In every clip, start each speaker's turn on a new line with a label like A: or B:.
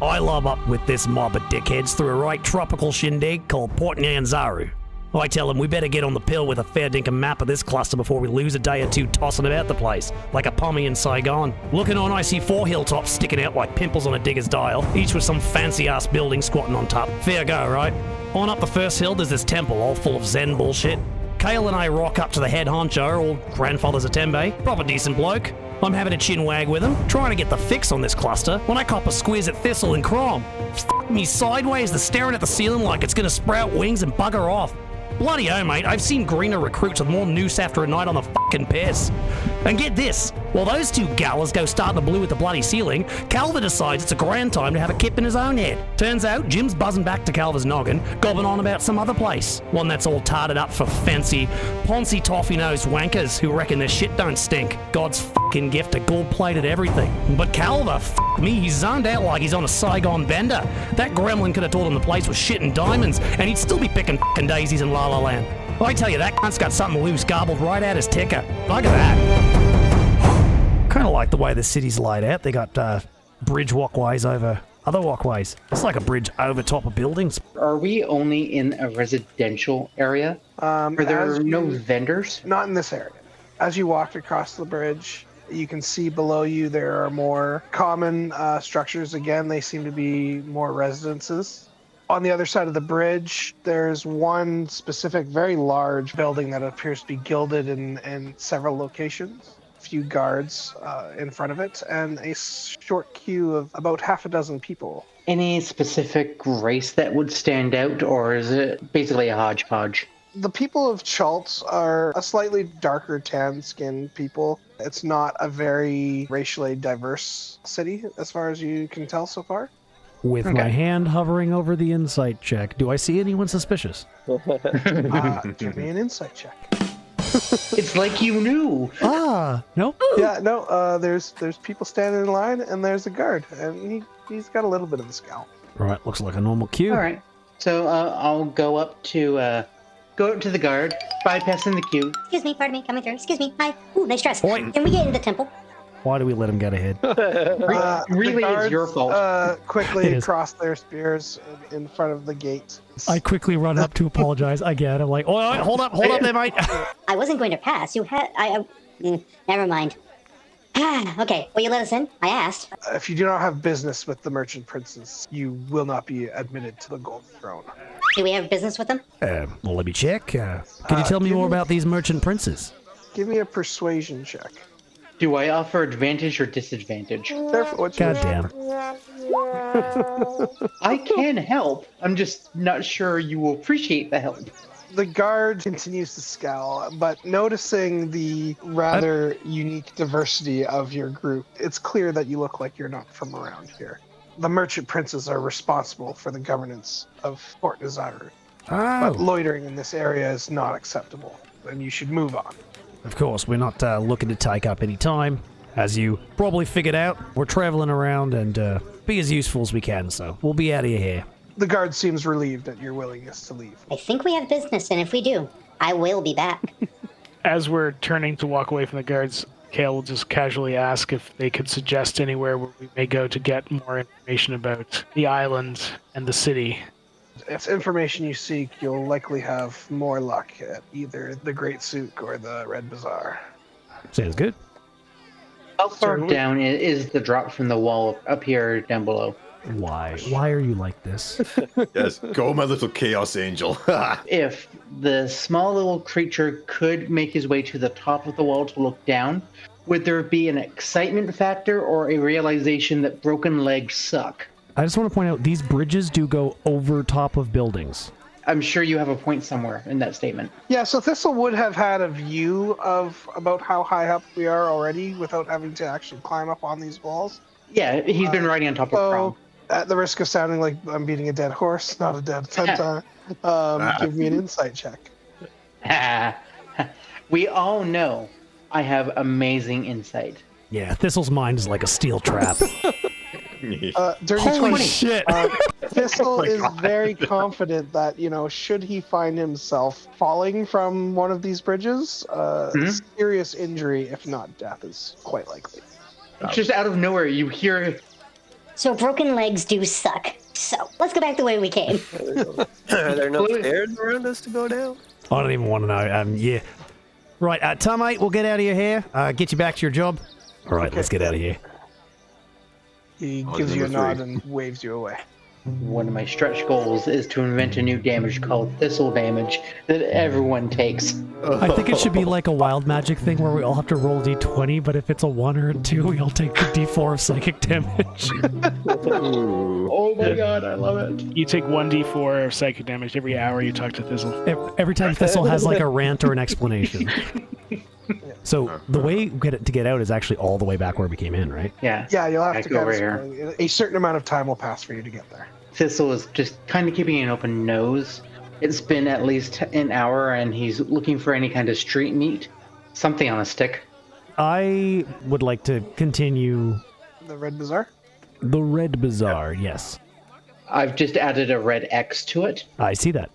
A: I lob up with this mob of dickheads through a right tropical shindig called Port Nyanzaru. I tell them we better get on the pill with a fair dinkum map of this cluster before we lose a day or two tossing about the place, like a pommy in Saigon. Looking on, I see 4 hilltops sticking out like pimples on a digger's dial, each with some fancy-ass building squatting on top. Fair go, right? On up the first hill, there's this temple all full of Zen bullshit. Kael and I rock up to the head honcho, old grandfather's a tembe, proper decent bloke. I'm having a chin wag with him, trying to get the fix on this cluster, when I cop a squeeze at Thistle and Crom. F*** me sideways, they're staring at the ceiling like it's gonna sprout wings and bugger off. Bloody oh, mate, I've seen greener recruits with more noose after a night on the fucking piss. And get this, while those two gallas go starting the blue at the bloody ceiling, Calva decides it's a grand time to have a kip in his own head. Turns out, Jim's buzzing back to Calva's noggin, gobbing on about some other place. One that's all tarted up for fancy, poncy toffee-nosed wankers who reckon their shit don't stink. God's fucking gift to gold-plated everything. But Calva, f*** me, he's zoned out like he's on a Saigon bender. That gremlin could have told him the place was shit and diamonds, and he'd still be picking fucking daisies in La La Land. I tell you, that cunt's got something loose garbled right out his ticker. Look at that. Kind of like the way the city's laid out. They got bridge walkways over other walkways. It's like a bridge over top of buildings.
B: Are we only in a residential area? Are there no vendors?
C: Not in this area. As you walk across the bridge, you can see below you there are more common structures. Again, they seem to be more residences. On the other side of the bridge, there's one specific, very large building that appears to be gilded in several locations. A few guards in front of it, and a short queue of about half a dozen people.
B: Any specific race that would stand out, or is it basically a hodgepodge?
C: The people of Chult are a slightly darker tan-skinned people. It's not a very racially diverse city, as far as you can tell so far.
A: With my hand hovering over the insight check, do I see anyone suspicious?
C: Give me an insight check.
B: It's like you knew.
A: No?
C: Yeah, no, there's people standing in line, and there's a guard, and he's got a little bit of a scowl.
A: Right, looks like a normal queue.
B: All right, so I'll go up to the guard, bypassing the queue.
D: Excuse me, pardon me, coming through. Excuse me, hi. Ooh, nice dress.
A: Point.
D: Can we get into the temple?
A: Why do we let him get ahead?
B: Really,
C: guards,
B: it's your fault.
C: Quickly cross their spears in front of the gate.
A: I quickly run up to apologize again. I'm like, oh, hold up there, mate.
D: I wasn't going to pass. You had... never mind. Okay, will you let us in? I asked.
C: If you do not have business with the merchant princes, you will not be admitted to the Gold Throne.
D: Do we have business with them?
A: Well, let me check. Can you tell me more about these merchant princes?
C: Give me a persuasion check.
B: Do I offer advantage or disadvantage?
C: Careful what you
A: Goddamn.
B: I can help. I'm just not sure you will appreciate the help.
C: The guard continues to scowl, but noticing the rather unique diversity of your group, it's clear that you look like you're not from around here. The merchant princes are responsible for the governance of Port Nazaru. But loitering in this area is not acceptable, and you should move on.
A: Of course, we're not looking to take up any time. As you probably figured out, we're traveling around and be as useful as we can, so we'll be out of your hair.
C: The guard seems relieved at your willingness to leave.
D: I think we have business, and if we do, I will be back.
E: As we're turning to walk away from the guards, Kael will just casually ask if they could suggest anywhere where we may go to get more information about the island and the city.
C: If information you seek, you'll likely have more luck at either the Great Souk or the Red Bazaar.
A: Sounds good.
B: How far down is the drop from the wall up here down below?
A: Why? Why are you like this?
F: Yes, go my little chaos angel.
B: If the small little creature could make his way to the top of the wall to look down, would there be an excitement factor or a realization that broken legs suck?
A: I just want to point out, these bridges do go over top of buildings.
B: I'm sure you have a point somewhere in that statement.
C: Yeah, so Thistle would have had a view of about how high up we are already without having to actually climb up on these walls.
B: Yeah, he's been riding on top of Crom.
C: At the risk of sounding like I'm beating a dead horse, not a dead centaur, give me an insight check.
B: We all know I have amazing insight.
A: Yeah, Thistle's mind is like a steel trap.
C: Dirty
A: Holy
C: 20.
A: shit!
C: Thistle is very confident that, should he find himself falling from one of these bridges, serious injury, if not death, is quite likely.
B: Just out of nowhere, you hear
D: So broken legs do suck. So let's go back the way we came.
G: Are there no stairs around us to go down?
A: I don't even want to know. Yeah. Right, Tom, mate, we'll get out of your hair. Get you back to your job. All right, let's get out of here.
C: He gives you a nod and waves you away.
B: One of my stretch goals is to invent a new damage called Thistle damage that everyone takes.
A: I think it should be like a wild magic thing where we all have to roll d20, but if it's a 1 or a 2, we all take a d4 of psychic damage.
B: Oh my god, I love it.
E: You take 1d4 of psychic damage every hour you talk to Thistle.
A: Every time Thistle has like a rant or an explanation. So the way to get out is actually all the way back where we came in, right?
B: Yeah.
C: Yeah, you'll have
B: Back
C: to
B: over
C: kind
B: here.
C: of, a certain amount of time will pass for you to get there.
B: Thistle is just kind of keeping an open nose. It's been at least an hour, and he's looking for any kind of street meat, something on a stick.
A: I would like to continue
C: The Red Bazaar?
A: the Red Bazaar, yes.
B: I've just added a red X to it.
A: I see that.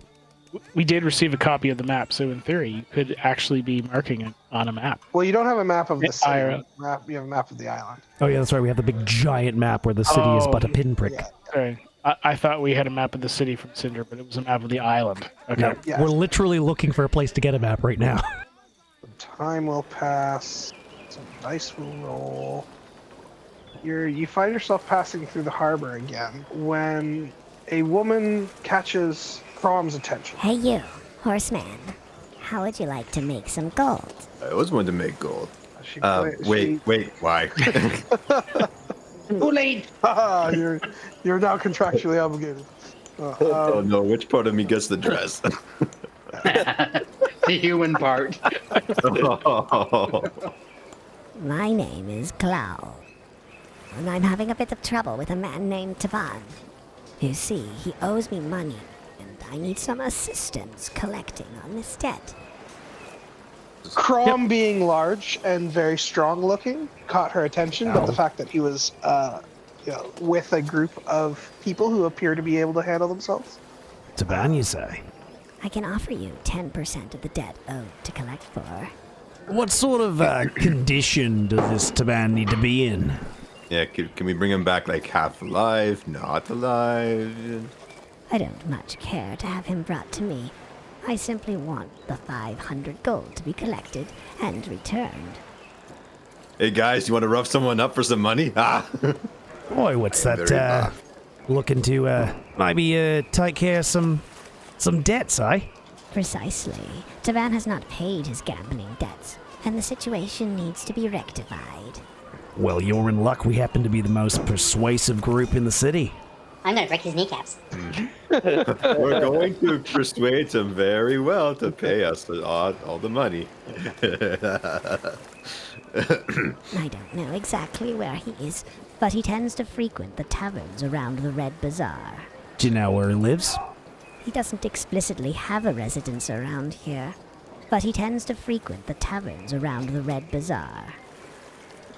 E: We did receive a copy of the map, so in theory, you could actually be marking it on a map.
C: Well, you don't have a map of the city.
E: IRL.
C: You have a map of the island.
A: Oh yeah, that's right. We have the big giant map where the city is but a pinprick.
C: Yeah.
E: Sorry. I thought we had a map of the city from Cinder, but it was a map of the island. Okay.
A: No,
C: Yeah.
A: we're literally looking for a place to get a map right now.
C: Time will pass. Some dice will roll. You find yourself passing through the harbor again when a woman catches Crom's attention.
H: Hey you, horseman. How would you like to make some gold?
F: I always wanted to make gold.
C: She
F: Wait, why?
B: Too late!
C: Haha, you're now contractually obligated.
F: Oh no, which part of me gets the dress?
B: The human part.
H: My name is Kael, and I'm having a bit of trouble with a man named Taban. You see, he owes me money, and I need some assistance collecting on this debt.
C: Crom, being large and very strong looking, caught her attention, but the fact that he was with a group of people who appear to be able to handle themselves.
A: Taban, you say?
H: I can offer you 10% of the debt owed to collect for.
A: What sort of condition does this Taban need to be in?
F: Yeah, can we bring him back like half alive, not alive?
H: I don't much care to have him brought to me. I simply want the 500 gold to be collected and returned.
F: Hey guys, you want to rough someone up for some money? Ah!
A: Boy, what's
F: Very
A: that?
F: rough.
A: Looking to maybe take care of some debts, eh?
H: Precisely. Tavan has not paid his gambling debts, and the situation needs to be rectified.
A: Well, you're in luck. We happen to be the most persuasive group in the city.
D: I'm gonna break his kneecaps.
F: We're going to persuade him very well to pay us all the money.
H: I don't know exactly where he is, but he tends to frequent the taverns around the Red Bazaar.
A: Do you know where he lives?
H: He doesn't explicitly have a residence around here, but he tends to frequent the taverns around the Red Bazaar.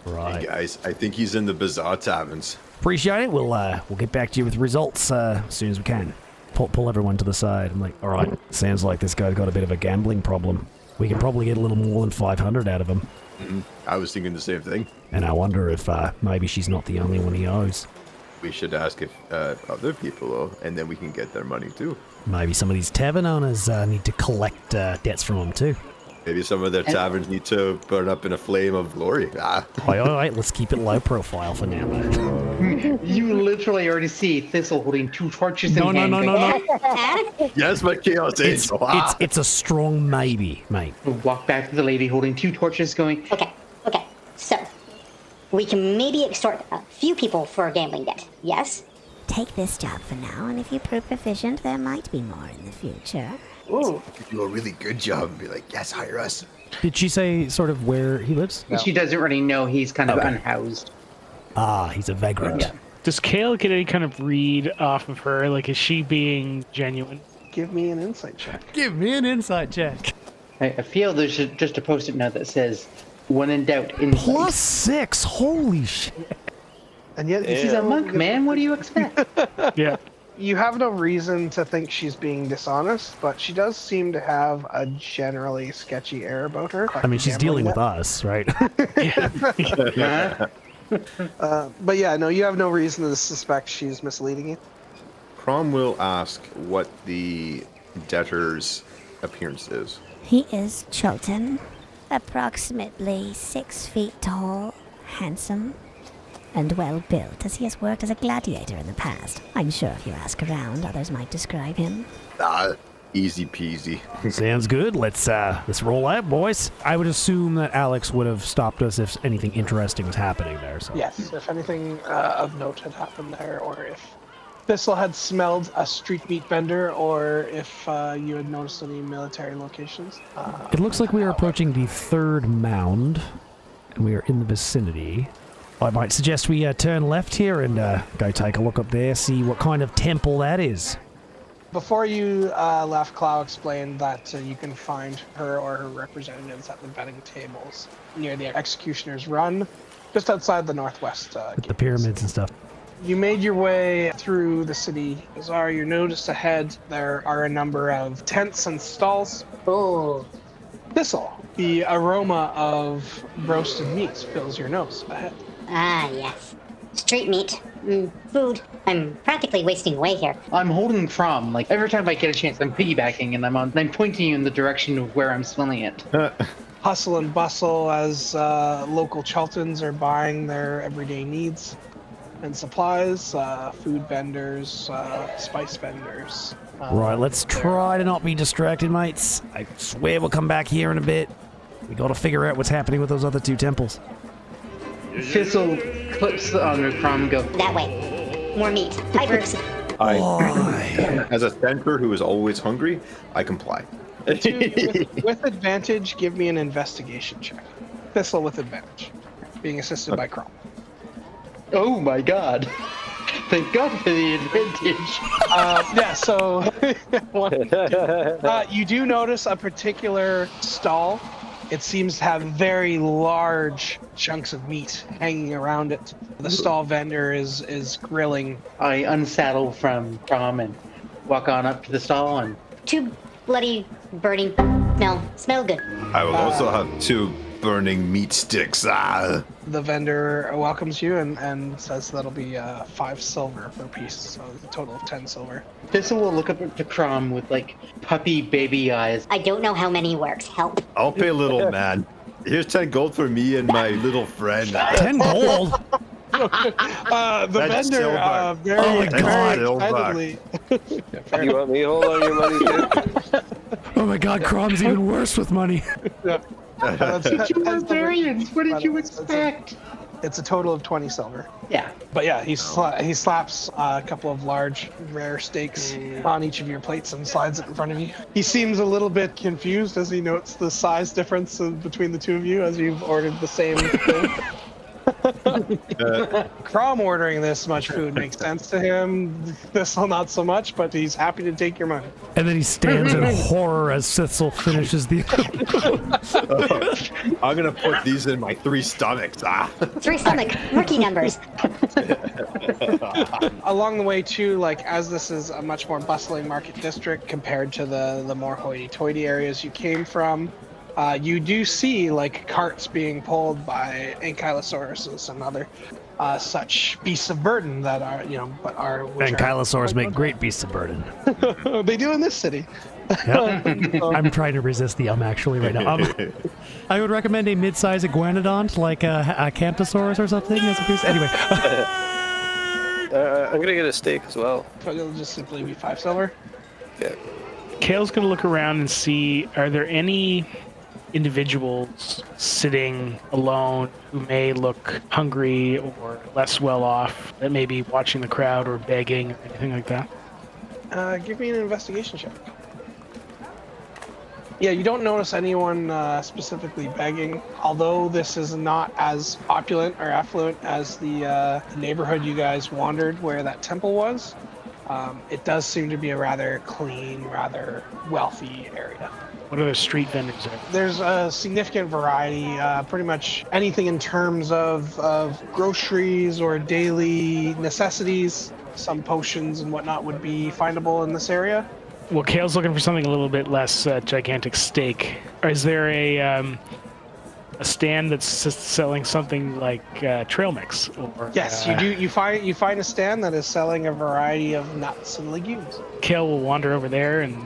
A: Right.
F: Hey guys, I think he's in the Bazaar Taverns.
A: Appreciate it. We'll get back to you with results as soon as we can. Pull everyone to the side. I'm like, all right. Sounds like this guy's got a bit of a gambling problem. We can probably get a little more than 500 out of him.
F: I was thinking the same thing.
A: And I wonder if maybe she's not the only one he owes.
F: We should ask if other people owe, and then we can get their money too.
A: Maybe some of these tavern owners need to collect debts from him too.
F: Maybe some of their taverns need to burn up in a flame of glory. Ah.
A: All right, let's keep it low profile for now.
B: You literally already see Thistle holding 2 torches in
A: No.
F: Yes, my Chaos
A: It's,
F: Angel. Ah.
A: it's a strong maybe, mate.
B: Walk back to the lady holding 2 torches going,
D: Okay. So, we can maybe extort a few people for a gambling debt. Yes?
H: Take this job for now, and if you prove proficient, there might be more in the future.
D: Ooh.
F: You do a really good job and be like, yes, hire us.
A: Did she say sort of where he lives?
B: She doesn't really know, he's kind of unhoused.
A: Ah, he's a vagrant.
B: Yeah.
E: Does Kael get any kind of read off of her? Like, is she being genuine?
C: Give me an insight check.
A: Give me an insight check.
B: I feel there's just a post-it note that says, when in doubt, insight.
A: +6. Holy shit.
C: And yet,
B: She's a monk, man. What do you expect?
E: Yeah.
C: You have no reason to think she's being dishonest, but she does seem to have a generally sketchy air about her.
A: I mean, she's dealing with us, right?
C: But yeah, no, you have no reason to suspect she's misleading you.
F: Crom will ask what the debtor's appearance is.
H: He is Chilton, approximately 6 feet tall, handsome, and well built, as he has worked as a gladiator in the past. I'm sure if you ask around, others might describe him.
F: Easy peasy.
A: Sounds good. Let's roll out, boys.
E: I would assume that Alex would have stopped us if anything interesting was happening there. So.
C: Yes, if anything of note had happened there, or if Thistle had smelled a street meat vendor, or if you had noticed any military locations.
A: It looks like we are approaching the third mound, and we are in the vicinity. I might suggest we turn left here and go take a look up there, see what kind of temple that is.
C: Before you left, Clow explained that you can find her or her representatives at the betting tables near the Executioner's Run, just outside the northwest
A: The pyramids and stuff.
C: You made your way through the city. Azar, you notice ahead there are a number of tents and stalls.
D: Oh,
C: Thistle, the aroma of roasted meats fills your nose ahead.
D: ah, yes. Street meat. Food. I'm practically wasting away here.
B: I'm holding Crom. Like every time I get a chance, I'm piggybacking and I'm pointing you in the direction of where I'm smelling it.
C: Hustle and bustle as local Cheltons are buying their everyday needs and supplies, food vendors, spice vendors.
A: Right, let's try to not be distracted, mates. I swear we'll come back here in a bit. We gotta figure out what's happening with those other two temples.
B: Thistle clips on Crom and go,
D: That way. More meat. Fibers.
F: As a centaur who is always hungry, I comply.
C: With advantage, give me an investigation check. Thistle with advantage, being assisted by Crom.
B: oh my god. Thank God for the advantage.
C: So you do notice a particular stall. It seems to have very large chunks of meat hanging around it. The stall vendor is grilling.
B: I unsaddle from Crom and walk on up to the stall and
D: Too bloody burning. Smell good.
F: I will also have 2 burning meat sticks.
C: The vendor welcomes you and says that'll be 5 silver per piece, so a total of 10 silver.
B: Thistle will look up to Crom with like puppy baby eyes.
D: I don't know how many works. Help.
F: I'll pay little man. Here's 10 gold for me and my little friend.
A: 10 gold?
C: The
F: That's
C: vendor
F: silver.
C: very,
A: Oh my God.
C: very excitedly.
G: You want me to hold on your money too?
A: Oh my god, Crom's even worse with money.
B: You barbarians, what did you expect?
C: It's a total of 20 silver.
B: Yeah.
C: But yeah, he slaps a couple of large, rare steaks on each of your plates and slides it in front of you. He seems a little bit confused as he notes the size difference between the two of you as you've ordered the same thing. Crom ordering this much food makes sense to him. Thistle not so much, but he's happy to take your money.
A: And then he stands in horror as Thistle finishes the...
F: I'm gonna put these in my 3 stomachs.
D: 3 stomach. Rookie numbers.
C: Along the way too, like as this is a much more bustling market district compared to the more hoity-toity areas you came from, you do see like carts being pulled by ankylosauruses and other such beasts of burden that are,
A: Ankylosaurs make great beasts of burden.
C: They do in this city.
A: Yep. I'm trying to resist the actually right now. I would recommend a mid-sized iguanodont like a Camptosaurus or something as a beast. Anyway.
G: I'm gonna get a steak as well.
C: But it'll just simply be 5 silver.
G: Yeah.
E: Kael's gonna look around and see, are there any individuals sitting alone who may look hungry or less well off, that may be watching the crowd or begging or anything like that?
C: Give me an investigation check. Yeah, you don't notice anyone specifically begging, although this is not as opulent or affluent as the neighborhood you guys wandered where that temple was. It does seem to be a rather clean, rather wealthy area.
E: What other street vendors are there?
C: There's a significant variety, pretty much anything in terms of groceries or daily necessities. Some potions and whatnot would be findable in this area.
E: Well, Kael's looking for something a little bit less gigantic steak. Or is there a a stand that's selling something like trail mix? Or,
C: Yes, you do. You find a stand that is selling a variety of nuts and legumes.
E: Kael will wander over there and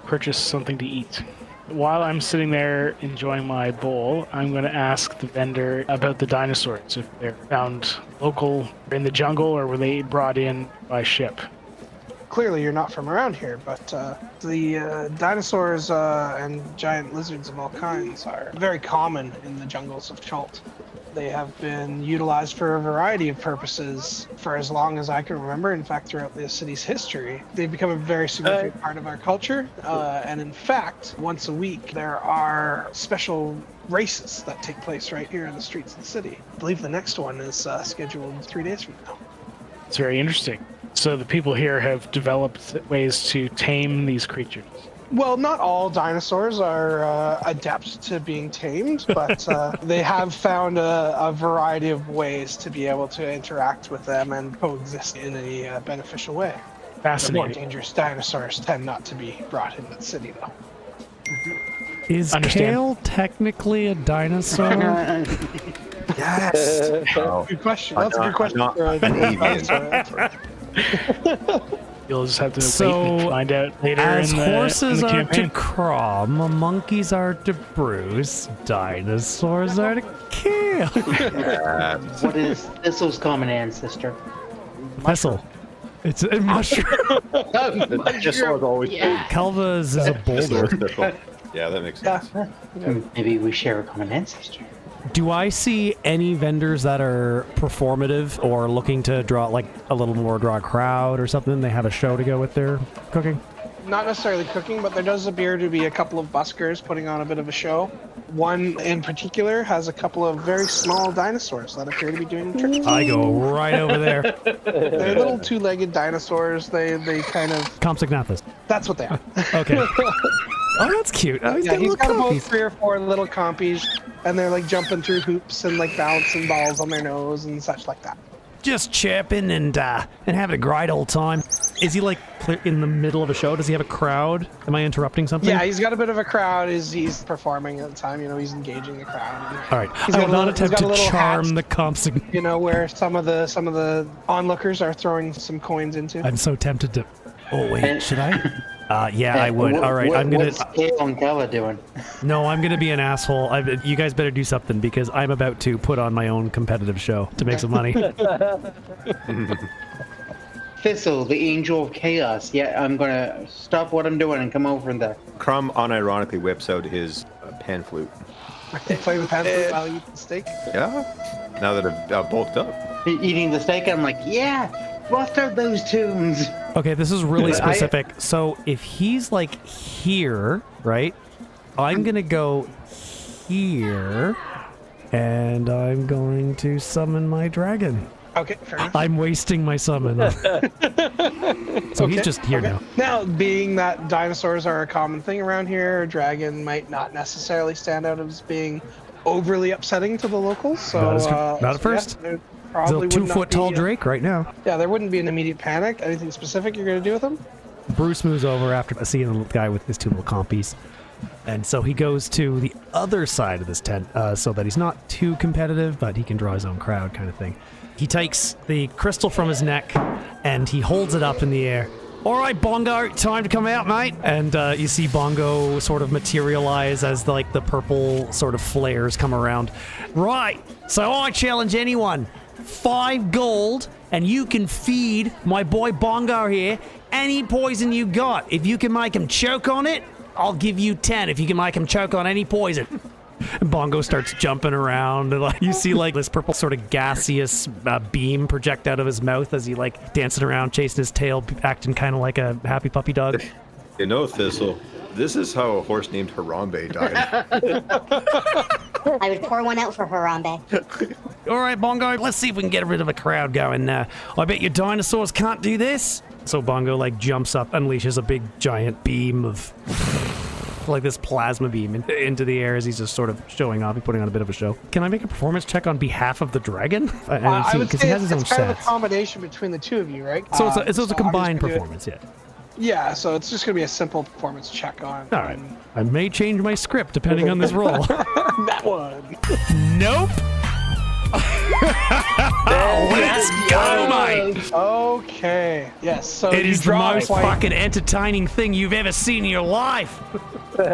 E: purchase something to eat. While I'm sitting there enjoying my bowl, I'm going to ask the vendor about the dinosaurs, if they're found local in the jungle or were they brought in by ship.
C: Clearly, you're not from around here, but the dinosaurs and giant lizards of all kinds are very common in the jungles of Chult. They have been utilized for a variety of purposes for as long as I can remember. In fact, throughout the city's history, they've become a very significant part of our culture. And in fact, once a week, there are special races that take place right here in the streets of the city. I believe the next one is scheduled 3 days from now.
E: It's very interesting. So the people here have developed ways to tame these creatures.
C: Well, not all dinosaurs are adept to being tamed, but they have found a variety of ways to be able to interact with them and coexist in a beneficial way. The more
E: Fascinating.
C: dangerous dinosaurs tend not to be brought into the city, though.
A: Is
E: Understand.
A: Kael technically a dinosaur?
F: Yes. Oh,
C: Good question. That's a good question.
F: Not
C: for a
F: an avian.
C: dinosaur.
E: You'll just have to
A: So,
E: wait and find out later
A: As
E: in the,
A: horses
E: in the
A: are
E: campaign.
A: to Crom, monkeys are to Bruce, dinosaurs are to Kael.
B: What is Thistle's common ancestor?
A: Thistle. It's a mushroom.
F: Just so it's always
B: Yeah.
A: Calva's is a boulder.
F: Yeah, that makes sense.
B: Maybe we share a common ancestor.
A: Do I see any vendors that are performative or looking to draw like a little more draw a crowd or something? They have a show to go with their cooking?
C: Not necessarily cooking, but there does appear to be a couple of buskers putting on a bit of a show. One in particular has a couple of very small dinosaurs that appear to be doing tricks.
A: I go right over there.
C: They're little two-legged dinosaurs. They kind of...
A: Compsognathus.
C: That's what they are.
A: Okay. Oh, that's cute. Oh, he's
C: Yeah,
A: got
C: he's
A: little
C: got about
A: compies.
C: 3 or 4 little compies, and they're like jumping through hoops and like bouncing balls on their nose and such like that.
A: Just chirping and having a great old time. Is he like in the middle of a show? Does he have a crowd? Am I interrupting something?
C: Yeah, he's got a bit of a crowd. He's performing at the time. You know, he's engaging the crowd.
A: All right.
C: He's
A: I
C: got
A: will
C: a
A: not
C: little- he's
A: attempt
C: got a
A: to
C: little
A: charm
C: hat.
A: the compsognathus.
C: You know, where some of the onlookers are throwing some coins into.
A: I'm so tempted to. Oh wait, should I? Yeah, I would.
B: What-
A: All right,
B: what-
A: I'm gonna.
B: What's Kael and Calva doing?
A: No, I'm gonna be an asshole. You guys better do something because I'm about to put on my own competitive show to make some money.
B: Thistle, the angel of chaos. Yeah, I'm gonna stop what I'm doing and come over in there.
F: Crom unironically whips out his pan flute.
C: Play the pan flute while you eat the steak.
F: Yeah. Now that I've bulked up.
B: Eating the steak, I'm like, yeah, bust out those tunes.
A: Okay, this is really
B: I-
A: specific. So if he's like here, right? I'm gonna go here, and I'm going to summon my dragon.
C: Okay, fair enough.
A: I'm wasting my summon. So he's just here now.
C: Now, being that dinosaurs are a common thing around here, a dragon might not necessarily stand out as being overly upsetting to the locals. So
A: Not as- not at
C: so
A: first.
C: Yeah, there
A: He's
C: probably
A: a
C: would not
A: 2-foot tall
C: be,
A: Drake right now.
C: Yeah, there wouldn't be an immediate panic. Anything specific you're going to do with them?
A: Bruce moves over after seeing the guy with his 2 little compies. And so he goes to the other side of this tent so that he's not too competitive, but he can draw his own crowd kind of thing. He takes the crystal from his neck and he holds it up in the air. All right, Bongo, time to come out, mate. And you see Bongo sort of materialize as the purple sort of flares come around. Right, so I challenge anyone. 5 gold, and you can feed my boy Bongo here any poison you got. If you can make him choke on it, I'll give you 10 if you can make him choke on any poison. And Bongo starts jumping around, and you see this purple sort of gaseous beam project out of his mouth as he dancing around, chasing his tail, acting kind of like a happy puppy dog.
F: You know, Thistle, this is how a horse named Harambe died.
D: I would pour one out for Harambe.
A: All right, Bongo, let's see if we can get rid of a crowd going. I bet your dinosaurs can't do this. So Bongo jumps up, unleashes a big giant beam of this plasma beam into the air as he's just sort of showing off. He's putting on a bit of a show. Can I make a performance check on behalf of the dragon?
C: I would
A: Because
C: say
A: he has his own
C: it's kind of a
A: stats.
C: combination between the two of you, right?
A: So it's a
C: I'm just
A: combined
C: gonna do it.
A: performance, yeah.
C: Yeah, so it's just going to be a simple performance check on.
A: All right. I may change my script depending on this roll.
C: That one.
A: Nope. Let's go, mate.
C: Okay. Yes. So
A: It
C: you
A: is the
C: draw
A: most
C: quite,
A: fucking entertaining thing you've ever seen in your life.
C: you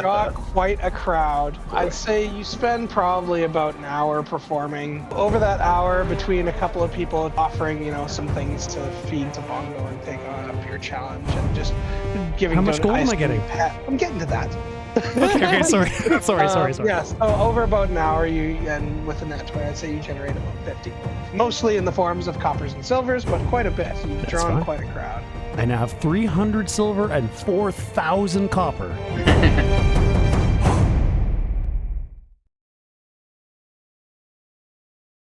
C: draw quite a crowd. I'd say you spend probably about an hour performing. Over that hour, between a couple of people offering, some things to feed to Bongo and take up your challenge, and just giving.
A: How much gold am I getting?
C: I'm getting to that.
A: Okay, sorry. sorry.
C: Yes, so over about an hour, and with a net 20, I'd say you generate about 50. Mostly in the forms of coppers and silvers, but quite a bit. You've drawn
A: fine.
C: quite a crowd.
A: I now have 300 silver and 4,000 copper.